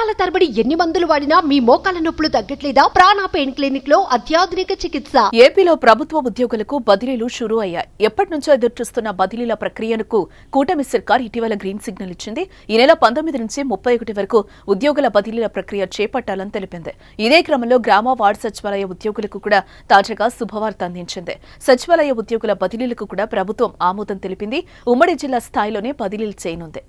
నెలల తరబడి ఎన్ని మందులు వాడినా మీ మోకాల నొప్పులు తగ్గట్లేదా? ప్రాణ పెయిన్ క్లినిక్ లో అత్యాధునిక చికిత్స. ఏపీలో ప్రభుత్వ ఉద్యోగులకు బదిలీలు షురూ అయ్యాయి. ఎప్పటి నుంచో ఎదురుచూస్తున్న బదిలీల ప్రక్రియకు కూటమి సర్కార్ ఇటీవల గ్రీన్ సిగ్నల్ ఇచ్చింది. ఈ నెల 19 నుంచి 31 వరకు ఉద్యోగుల బదిలీల ప్రక్రియ చేపట్టాలని తెలిపింది. ఇదే క్రమంలో గ్రామ వార్డు సచివాలయ ఉద్యోగులకు కూడా తాజాగా శుభవార్త అందించింది. సచివాలయ ఉద్యోగుల బదిలీలకు కూడా ప్రభుత్వం ఆమోదం తెలిపింది. ఉమ్మడి జిల్లా స్థాయిలోనే బదిలీలు చేయనుంది.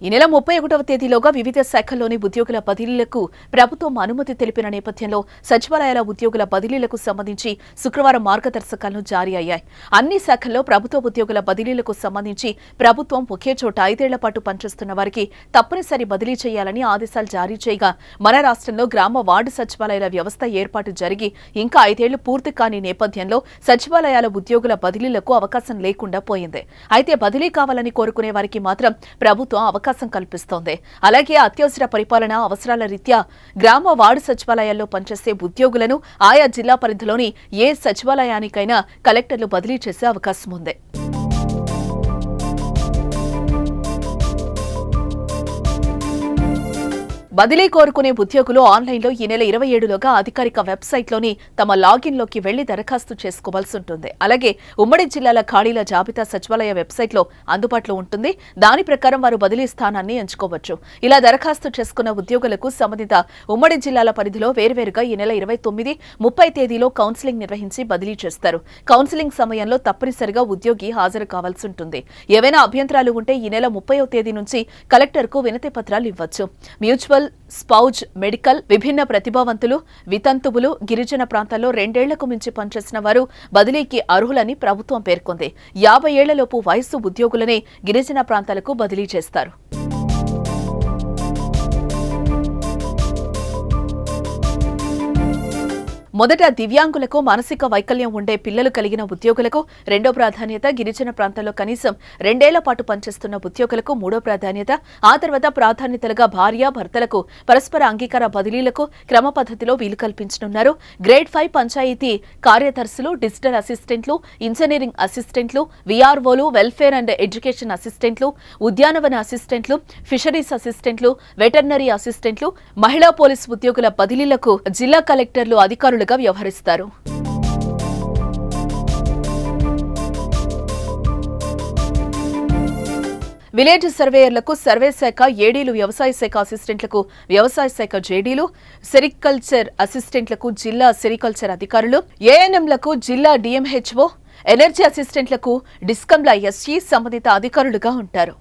ఈ నెల 31వ తేదీలోగా వివిధ శాఖల్లోని ఉద్యోగుల బదిలీలకు ప్రభుత్వం అనుమతి తెలిపిన నేపథ్యంలో సచివాలయాల ఉద్యోగుల బదిలీలకు సంబంధించి శుక్రవారం మార్గదర్శకాలను జారీ అయ్యాయి. అన్ని శాఖల్లో ప్రభుత్వ ఉద్యోగుల బదిలీలకు సంబంధించి ప్రభుత్వం ఒకే చోట 5 ఏళ్ల పాటు పనిచేస్తున్న వారికి తప్పనిసరి బదిలీ చేయాలని ఆదేశాలు జారీ చేయగా మన రాష్ట్రంలో గ్రామ వార్డు సచివాలయాల వ్యవస్థ ఏర్పాటు జరిగి ఇంకా 5 ఏళ్లు పూర్తి కాని నేపథ్యంలో సచివాలయాల ఉద్యోగుల బదిలీలకు అవకాశం లేకుండా పోయింది. అయితే బదిలీ కావాలని కోరుకునే వారికి మాత్రం ప్రభుత్వం అవకాశం కల్పిస్తోంది. అలాగే అత్యవసర పరిపాలన అవసరాల రీత్యా గ్రామ వార్డు సచివాలయాల్లో పనిచేసే ఉద్యోగులను ఆయా జిల్లా పరిధిలోని ఏ సచివాలయానికైనా కలెక్టర్లు బదిలీ చేసే అవకాశం ఉంది. బదిలీ కోరుకునే ఉద్యోగులు ఆన్లైన్లో ఈ నెల 27లోగా అధికారిక వెబ్సైట్లోని తమ లాగిన్లోకి వెళ్లి దరఖాస్తు చేసుకోవాల్సి ఉంటుంది. అలాగే ఉమ్మడి జిల్లాల ఖాళీల జాబితా సచివాలయ వెబ్సైట్లో అందుబాటులో ఉంటుంది. దాని ప్రకారం వారు బదిలీ స్థానాన్ని ఎంచుకోవచ్చు. ఇలా దరఖాస్తు చేసుకున్న ఉద్యోగులకు సంబంధిత ఉమ్మడి జిల్లాల పరిధిలో వేర్వేరుగా ఈ నెల 29, 30 తేదీలో కౌన్సిలింగ్ నిర్వహించి బదిలీ చేస్తారు. కౌన్సిలింగ్ సమయంలో తప్పనిసరిగా ఉద్యోగి హాజరు కావాల్సి ఉంటుంది. ఏవైనా అభ్యంతరాలు ఉంటే ఈ నెల 30వ తేదీ నుంచి కలెక్టర్కు వినతి పత్రాలు ఇవ్వచ్చు. మ్యూచువల్, స్పౌజ్, మెడికల్, విభిన్న ప్రతిభావంతులు, వితంతువులు, గిరిజన ప్రాంతాల్లో 2 ఏళ్లకు మించి పనిచేసిన వారు బదిలీకి అర్హులని ప్రభుత్వం పేర్కొంది. 50 ఏళ్లలోపు వయస్సు ఉద్యోగులనే గిరిజన ప్రాంతాలకు బదిలీ చేస్తారు. మొదట దివ్యాంగులకు, మానసిక వైకల్యం ఉండే పిల్లలు కలిగిన ఉద్యోగులకు 2వ ప్రాధాన్యత, గిరిజన ప్రాంతాల్లో కనీసం 2 ఏళ్ల పాటు పనిచేస్తున్న ఉద్యోగులకు 3వ ప్రాధాన్యత, ఆ తర్వాత ప్రాధాన్యతలుగా భార్య, భర్తలకు పరస్పర అంగీకార బదిలీలకు క్రమ పద్ధతిలో వీలు కల్పించనున్నారు. గ్రేడ్ 5 పంచాయతీ కార్యదర్శులు, డిజిటల్ అసిస్టెంట్లు, ఇంజనీరింగ్ అసిస్టెంట్లు, వీఆర్ఓలు, వెల్ఫేర్ అండ్ ఎడ్యుకేషన్ అసిస్టెంట్లు, ఉద్యానవన అసిస్టెంట్లు, ఫిషరీస్ అసిస్టెంట్లు, వెటర్నరీ అసిస్టెంట్లు, మహిళా పోలీసు ఉద్యోగుల బదిలీలకు జిల్లా కలెక్టర్లు అధికారులు వ్యవహరిస్తారు. విలేజ్ సర్వేయర్లకు సర్వే శాఖ ఏడీలు, వ్యవసాయ శాఖ అసిస్టెంట్లకు వ్యవసాయ శాఖ జేడీలు, సెరికల్చర్ అసిస్టెంట్లకు జిల్లా సెరికల్చర్ అధికారులు, ఏఎన్ఎంలకు జిల్లా డిఎంహెచ్ఓ, ఎనర్జీ అసిస్టెంట్లకు డిస్కంల ఎస్ఈ సంబంధిత అధికారులుగా ఉంటారు.